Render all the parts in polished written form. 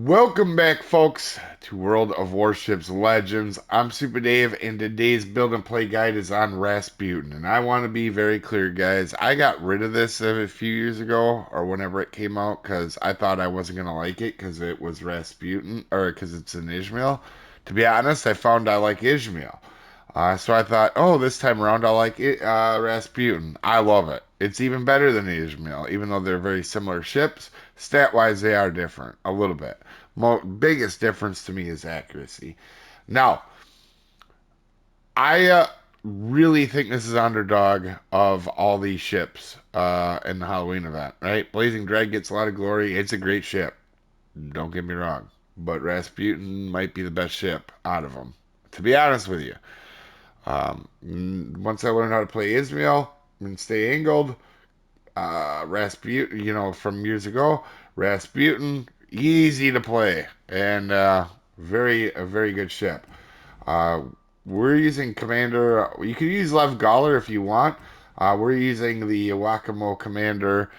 Welcome back, folks, to World of Warships Legends. I'm Soopa-Dave, and today's build and play guide is on Rasputin. And I want to be very clear, guys. I got rid of this a few years ago, or whenever it came out, because I thought I wasn't going to like it because it was Rasputin, or because it's an Ishmael. To be honest, I found I like Ishmael. So I thought, oh, this time around I'll like it, Rasputin. I love it. It's even better than Ishmael, even though they're very similar ships. Stat-wise, they are different a little bit. Biggest difference to me is accuracy. Now, I really think this is underdog of all these ships in the Halloween event, right? Blazing Dread gets a lot of glory. It's a great ship. Don't get me wrong. But Rasputin might be the best ship out of them, to be honest with you. Once I learned how to play Israel and stay angled, Rasputin, from years ago, Rasputin, easy to play and a very good ship. Uh, we're using Commander. You can use Lev Galler if you want. We're using the Wakamo Commander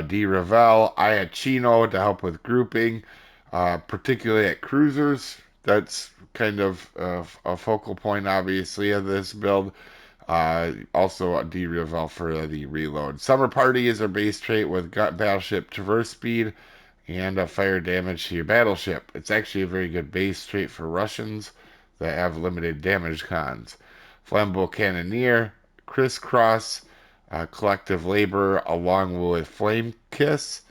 D. Ravel. I had Chino to help with grouping, particularly at cruisers. That's kind of a focal point, obviously, of this build. Also, a D. Ravel for the reload. Summer Party is our base trait with battleship traverse speed and fire damage to your battleship. It's actually a very good base trait for Russians that have limited damage cons. Flammable Cannoneer, Crisscross, Collective Labor, along with Flame Kiss.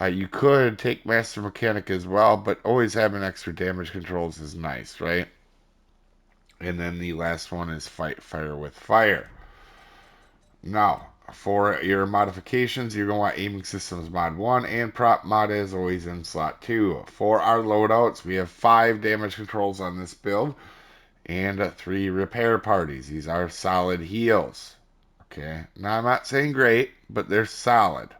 You could take Master Mechanic as well, but always having extra damage controls is nice, right? And then the last one is Fight Fire with Fire. Now, for your modifications, you're going to want Aiming Systems Mod 1 and Prop Mod as always in slot 2. For our loadouts, we have 5 damage controls on this build and 3 repair parties. These are solid heals. Okay, now I'm not saying great, but they're solid,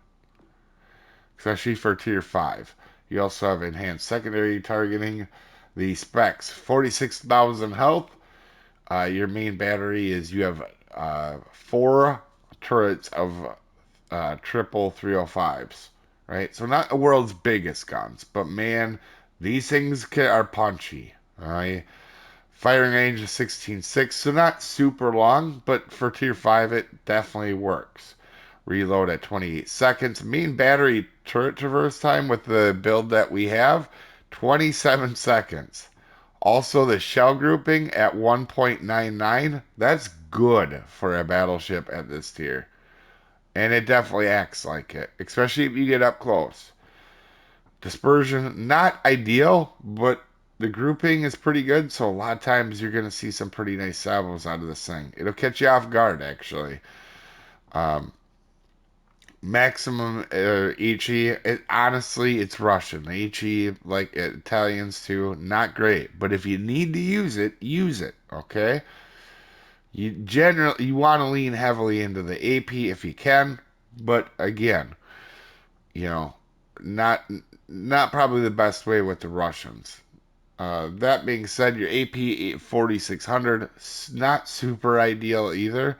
especially for tier 5. You also have enhanced secondary targeting. The specs 46,000 health. Your main battery is you have 4 turrets of triple 305s, right? So not the world's biggest guns, but man, these things are punchy. All right. Firing range is 16.6, so not super long, but for tier 5, it definitely works. Reload at 28 seconds. Main battery turret traverse time with the build that we have, 27 seconds. Also, the shell grouping at 1.99, that's good for a battleship at this tier. And it definitely acts like it, especially if you get up close. Dispersion, not ideal, but the grouping is pretty good, so a lot of times you're going to see some pretty nice salvos out of this thing. It'll catch you off guard, actually. Um, Maximum HE, honestly, it's Russian. The HE, like Italians too, not great. But if you need to use it, use it, okay? You want to lean heavily into the AP if you can, but again, you know, not not probably the best way with the Russians. That being said, your AP 4600 not super ideal either.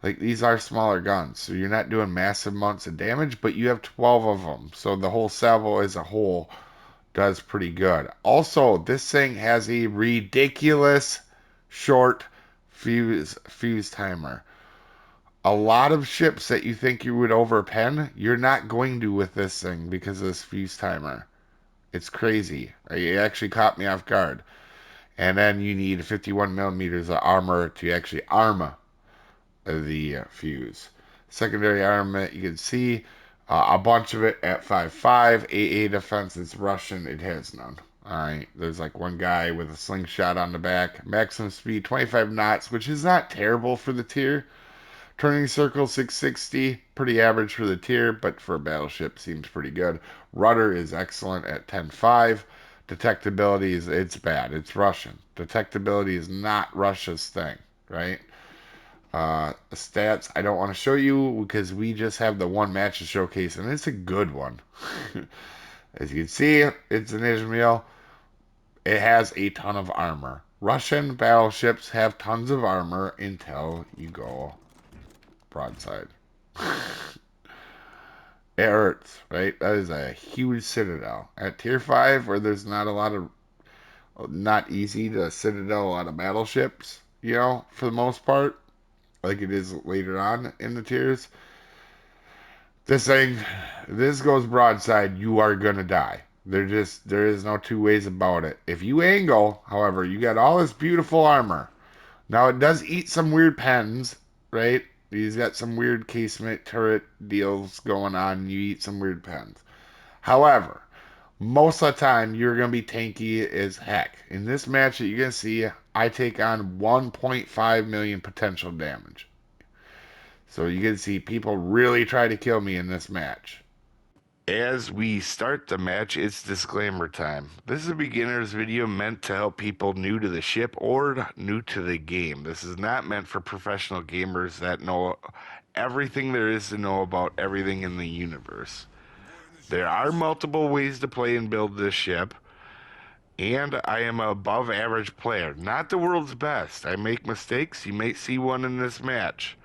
Like these are smaller guns, so you're not doing massive amounts of damage, but you have 12 of them, so the whole salvo as a whole does pretty good. Also, this thing has a ridiculous short fuse timer. A lot of ships that you think you would overpen, you're not going to with this thing because of this fuse timer. It's crazy. It actually caught me off guard. And then you need 51 millimeters of armor to actually arm the fuse. Secondary armament, you can see a bunch of it at 5.5. AA defense is Russian, it has none. Alright, there's like one guy with a slingshot on the back. Maximum speed 25 knots, which is not terrible for the tier. Turning circle 660, pretty average for the tier, but for a battleship seems pretty good. Rudder is excellent at 10.5. Detectability is it's bad. It's Russian. Detectability is not Russia's thing, right? Stats I don't want to show you because we just have the one match to showcase, and it's a good one. As you can see, it's an Ishmael. It has a ton of armor. Russian battleships have tons of armor until you go broadside. It hurts, right? That is a huge citadel. At tier 5, where there's not a lot of, not easy to citadel a lot of battleships, you know, for the most part, like it is later on in the tiers. This thing, this goes broadside, you are gonna die. There is no two ways about it. If you angle, however, you got all this beautiful armor. Now it does eat some weird pens, right? He's got some weird casement turret deals going on. You eat some weird pens. However, most of the time you're gonna be tanky as heck. In this match that you're gonna see, I take on 1.5 million potential damage. So you can see people really try to kill me in this match. As we start the match, it's disclaimer time. This is a beginner's video meant to help people new to the ship or new to the game. This is not meant for professional gamers that know everything there is to know about everything in the universe. There are multiple ways to play and build this ship, and I am an above average player, not the world's best. I make mistakes. You may see one in this match.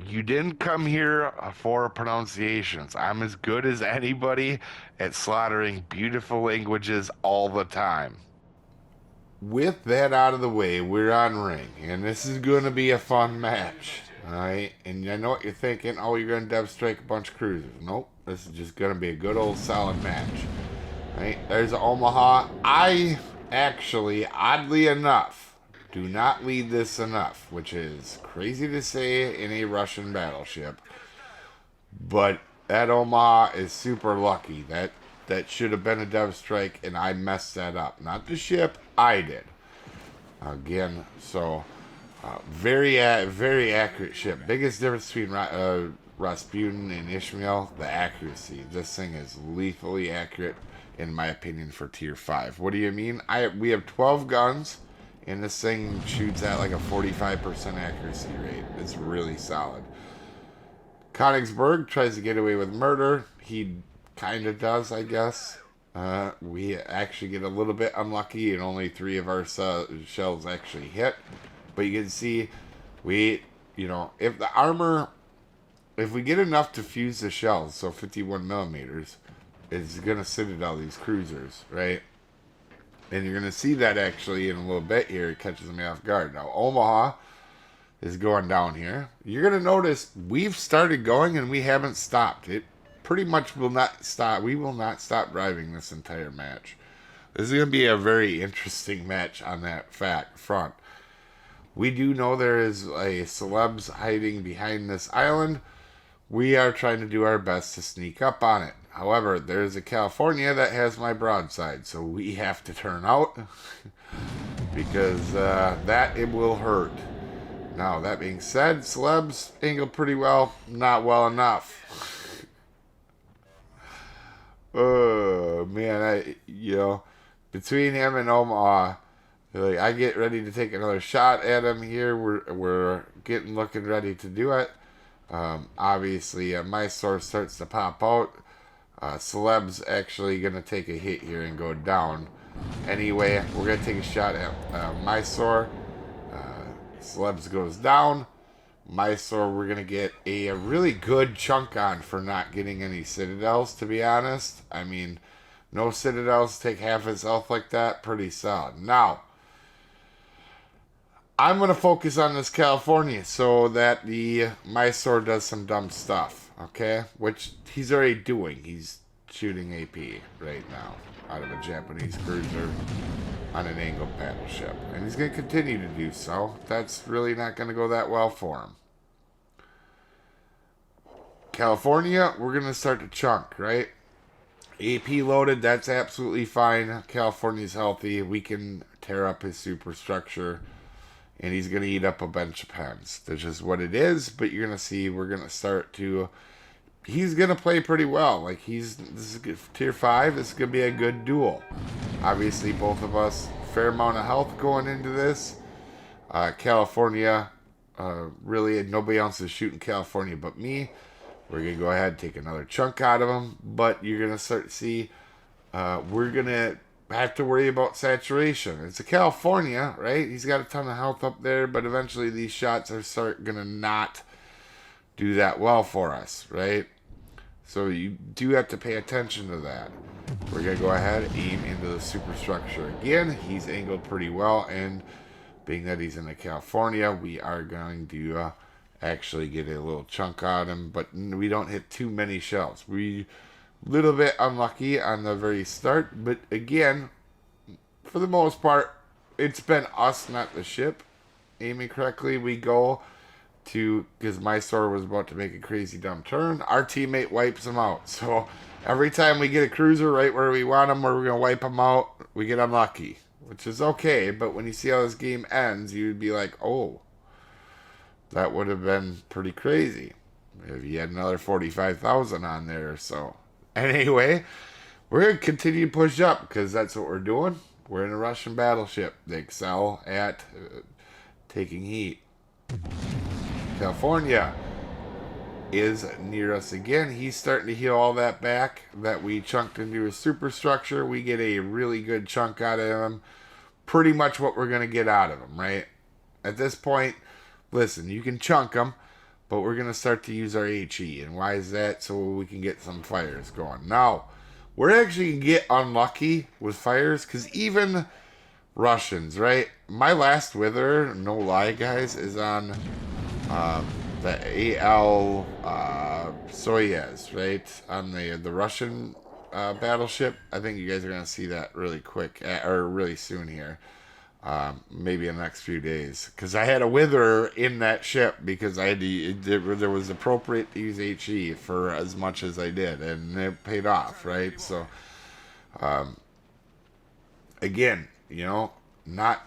You didn't come here for pronunciations. I'm as good as anybody at slaughtering beautiful languages all the time. With that out of the way, we're on ring, and this is going to be a fun match. Alright, and I know what you're thinking. Oh, you're going to dev strike a bunch of cruisers. Nope, this is just going to be a good old solid match. Alright, there's Omaha. I actually, oddly enough, do not lead this enough, which is crazy to say in a Russian battleship. But that Omaha is super lucky. That should have been a dev strike, and I messed that up. Not the ship, I did. Again, so very accurate ship. Biggest difference between Rasputin and Ishmael, the accuracy. This thing is lethally accurate, in my opinion, for tier 5. What do you mean? We have 12 guns. And this thing shoots at like a 45% accuracy rate. It's really solid. Königsberg tries to get away with murder. He kind of does, I guess. We actually get a little bit unlucky, and only 3 of our shells actually hit. But you can see, if the armor, if we get enough to fuse the shells, so 51 millimeters, it's going to citadel these cruisers, right? And you're going to see that actually in a little bit here. It catches me off guard. Now, Omaha is going down here. You're going to notice we've started going and we haven't stopped. It pretty much will not stop. We will not stop driving this entire match. This is going to be a very interesting match on that front. We do know there is a celebs hiding behind this island. We are trying to do our best to sneak up on it. However, there's a California that has my broadside, so we have to turn out because that it will hurt. Now, that being said, celebs angled pretty well, not well enough. Oh man, between him and Omaha, I get ready to take another shot at him here. We're looking ready to do it. Obviously, my sword starts to pop out. Celeb's actually going to take a hit here and go down. Anyway, we're going to take a shot at Mysore. Celebs goes down. Mysore, we're going to get a really good chunk on for not getting any citadels, to be honest. I mean, no citadels take half its health like that. Pretty solid. Now, I'm going to focus on this California so that the Mysore does some dumb stuff. Okay, which he's already doing. He's shooting AP right now out of a Japanese cruiser on an angled battleship. And he's going to continue to do so. That's really not going to go that well for him. California, we're going to start to chunk, right? AP loaded, that's absolutely fine. California's healthy. We can tear up his superstructure. And he's going to eat up a bunch of pens. That's just what it is. But you're going to see we're going to start to... He's going to play pretty well. This is good. Tier 5. This is going to be a good duel. Obviously, both of us, fair amount of health going into this. California, really, nobody else is shooting California but me. We're going to go ahead and take another chunk out of him. But you're going to start to see we're going to have to worry about saturation. It's a California, right? He's got a ton of health up there, but eventually these shots are going to not do that well for us, right? So you do have to pay attention to that. We're going to go ahead, aim into the superstructure again. He's angled pretty well, and being that he's in the California, we are going to actually get a little chunk on him, but we don't hit too many shells. We little bit unlucky on the very start, but again, for the most part, it's been us, not the ship, aiming correctly. We go to, because my sword was about to make a crazy dumb turn, our teammate wipes him out. So every time we get a cruiser right where we want him, where we're going to wipe him out, we get unlucky, which is okay. But when you see how this game ends, you'd be like, oh, that would have been pretty crazy if you had another 45,000 on there or so. Anyway, we're going to continue to push up because that's what we're doing. We're in a Russian battleship. They excel at taking heat. California is near us again. He's starting to heal all that back that we chunked into his superstructure. We get a really good chunk out of him. Pretty much what we're going to get out of him, right? At this point, listen, you can chunk him, but we're going to start to use our HE. And why is that? So we can get some fires going. Now, we're actually going to get unlucky with fires because even Russians, right? My last wither, no lie, guys, is on the AL Soyuz, right? On the Russian battleship. I think you guys are going to see that really quick, or really soon here. Maybe in the next few days. Because I had a wither in that ship because I had to, there was appropriate to use HE for as much as I did. And it paid off, right? So, again, you know,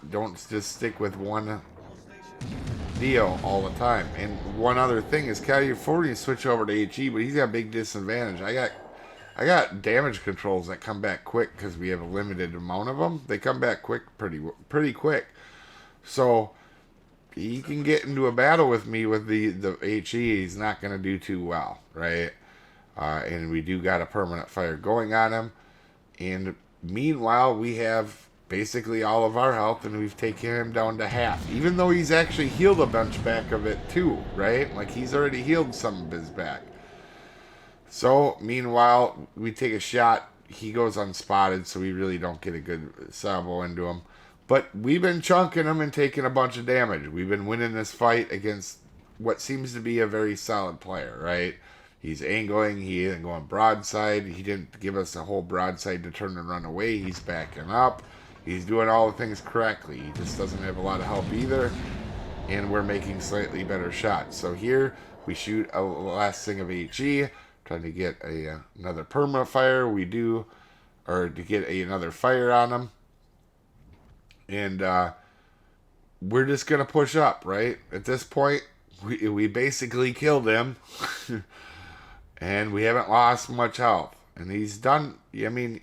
don't just stick with one deal all the time. And one other thing is California switch over to HE, but he's got a big disadvantage. I got damage controls that come back quick because we have a limited amount of them. They come back quick, pretty quick. So he can get into a battle with me with the HE. He's not going to do too well, right? And we do got a permanent fire going on him. And meanwhile, we have basically all of our health, and we've taken him down to half. Even though he's actually healed a bunch back of it too, right? Like he's already healed some of his back. So, meanwhile, we take a shot. He goes unspotted, so we really don't get a good salvo into him. But we've been chunking him and taking a bunch of damage. We've been winning this fight against what seems to be a very solid player, right? He's angling. He isn't going broadside. He didn't give us a whole broadside to turn and run away. He's backing up. He's doing all the things correctly. He just doesn't have a lot of help either. And we're making slightly better shots. So here, we shoot a last thing of HE. Trying to get another perma fire. We do, or to get another fire on him. And we're just going to push up, right? At this point, we basically killed him. And we haven't lost much health. And he's done, I mean,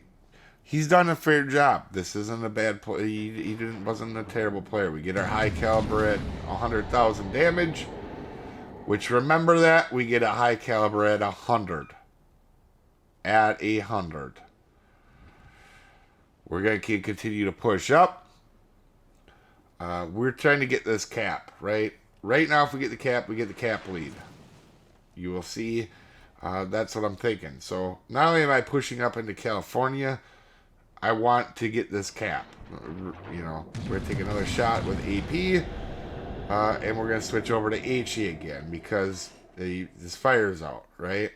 he's done a fair job. This isn't a bad play. He wasn't a terrible player. We get our high caliber at 100,000 damage. Which, remember that, we get a high caliber at 100. At 100. We're going to continue to push up. We're trying to get this cap, right? Right now, if we get the cap, we get the cap lead. You will see. That's what I'm thinking. So, not only am I pushing up into California, I want to get this cap. You know, we're going to take another shot with AP. And we're going to switch over to HE again because this fire's out, right?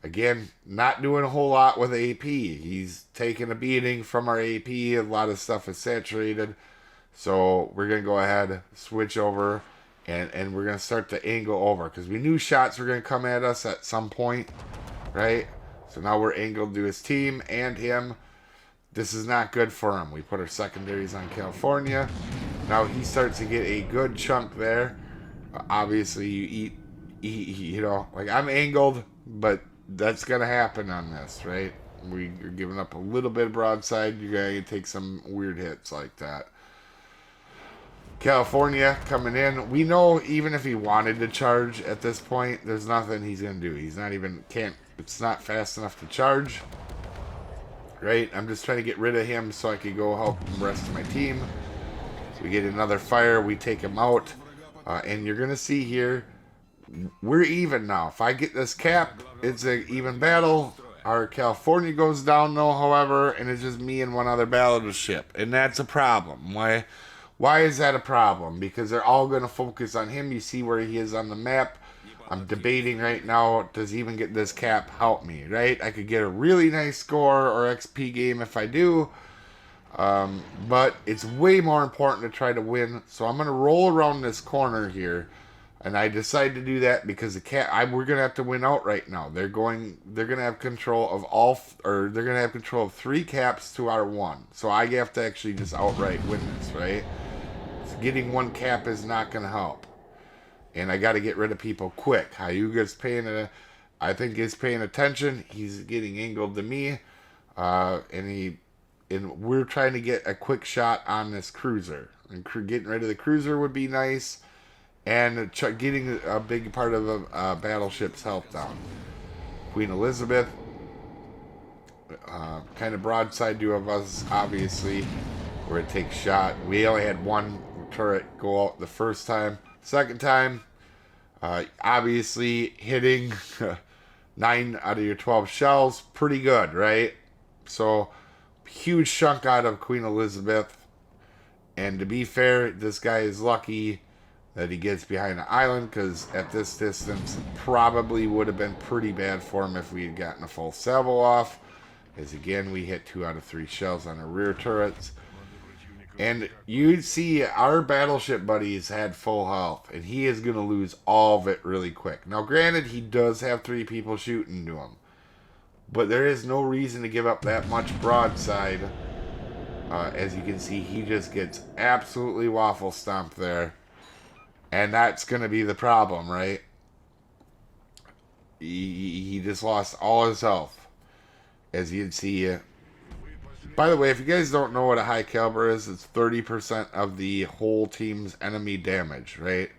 Again, not doing a whole lot with AP. He's taking a beating from our AP. A lot of stuff is saturated. So we're going to go ahead, switch over, and we're going to start to angle over because we knew shots were going to come at us at some point, right? So now we're angled to his team and him. This is not good for him. We put our secondaries on California. Now he starts to get a good chunk there. Obviously, you you know, like I'm angled, but that's going to happen on this, right? You're giving up a little bit of broadside. You're going to take some weird hits like that. California coming in. We know even if he wanted to charge at this point, there's nothing he's going to do. He's not even, it's not fast enough to charge. Right? I'm just trying to get rid of him so I could go help the rest of my team. So we get another fire. We take him out. And you're going to see here, we're even now. If I get this cap, it's an even battle. Our California goes down though, however, and it's just me and one other battleship, and that's a problem. Why? Why is that a problem? Because they're all going to focus on him. You see where he is on the map. I'm debating right now, does even get this cap help me, right? I could get a really nice score or XP game if I do. But it's way more important to try to win. So I'm going to roll around this corner here. And I decided to do that because we're going to have to win out right now. They're going to have control of they're going to have control of 3 caps to our 1. So I have to actually just outright win this, right? So getting 1 cap is not going to help. And I got to get rid of people quick. Hyuga's I think he's paying attention. He's getting angled to me. And we're trying to get a quick shot on this cruiser. And getting rid of the cruiser would be nice. And getting a big part of a battleship's health down. Queen Elizabeth. Kind of broadside to of us, obviously. Where it takes shot. We only had 1 turret go out the first time. Second time, obviously hitting 9 out of your 12 shells, pretty good, right? So, huge chunk out of Queen Elizabeth. And to be fair, this guy is lucky that he gets behind the island, because at this distance, it probably would have been pretty bad for him if we had gotten a full salvo off. As again, we hit 2 out of 3 shells on our rear turrets. And you'd see our battleship buddies had full health, and he is going to lose all of it really quick. Now, granted, he does have 3 people shooting to him, but there is no reason to give up that much broadside. As you can see, he just gets absolutely waffle stomped there, and that's going to be the problem, right? He just lost all his health, as you can see. By the way, if you guys don't know what a high caliber is, it's 30% of the whole team's enemy damage, right?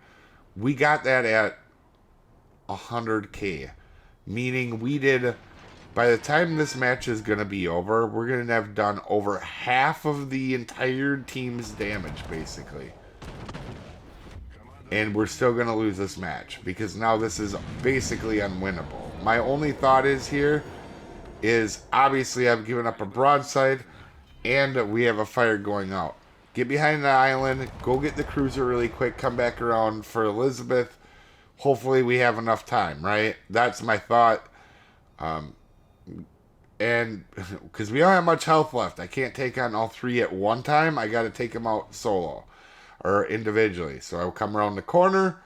We got that at 100k. Meaning by the time this match is going to be over, we're going to have done over half of the entire team's damage, basically. And we're still going to lose this match, because now this is basically unwinnable. My only thought is obviously I've given up a broadside, and we have a fire going out. Get behind the island, go get the cruiser really quick, come back around for Elizabeth. Hopefully we have enough time, right? That's my thought. And because we don't have much health left, I can't take on all 3 at one time. I got to take them out solo or individually. So I'll come around the corner.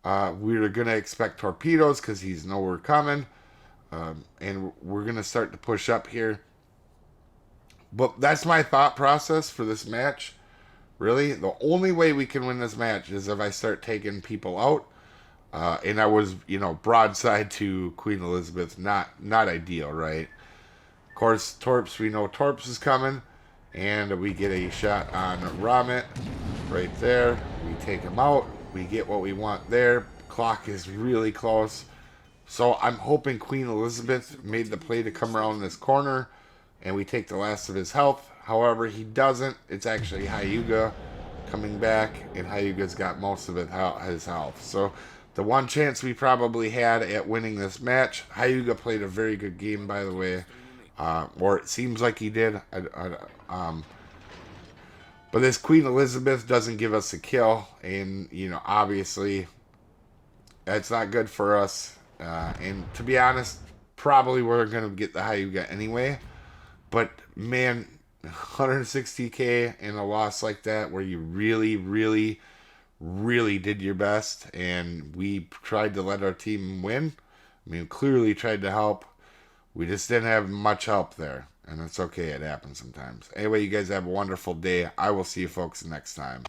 We're going to expect torpedoes because he's nowhere coming. And we're going to start to push up here. But that's my thought process for this match. Really, the only way we can win this match is if I start taking people out. And I was, broadside to Queen Elizabeth. Not ideal, right? Of course, Torps, we know Torps is coming. And we get a shot on Ramit right there. We take him out. We get what we want there. Clock is really close. So I'm hoping Queen Elizabeth made the play to come around this corner and we take the last of his health. However, he doesn't. It's actually Hyuga coming back, and Hyuga's got most of his health. So the one chance we probably had at winning this match, Hyuga played a very good game, by the way. Or it seems like he did. But this Queen Elizabeth doesn't give us a kill, and, obviously that's not good for us. And to be honest, probably we're going to get the Hyuga anyway. But, man, 160k in a loss like that where you really, really, really did your best and we tried to let our team win. I mean, clearly tried to help. We just didn't have much help there. And it's okay. It happens sometimes. Anyway, you guys have a wonderful day. I will see you folks next time.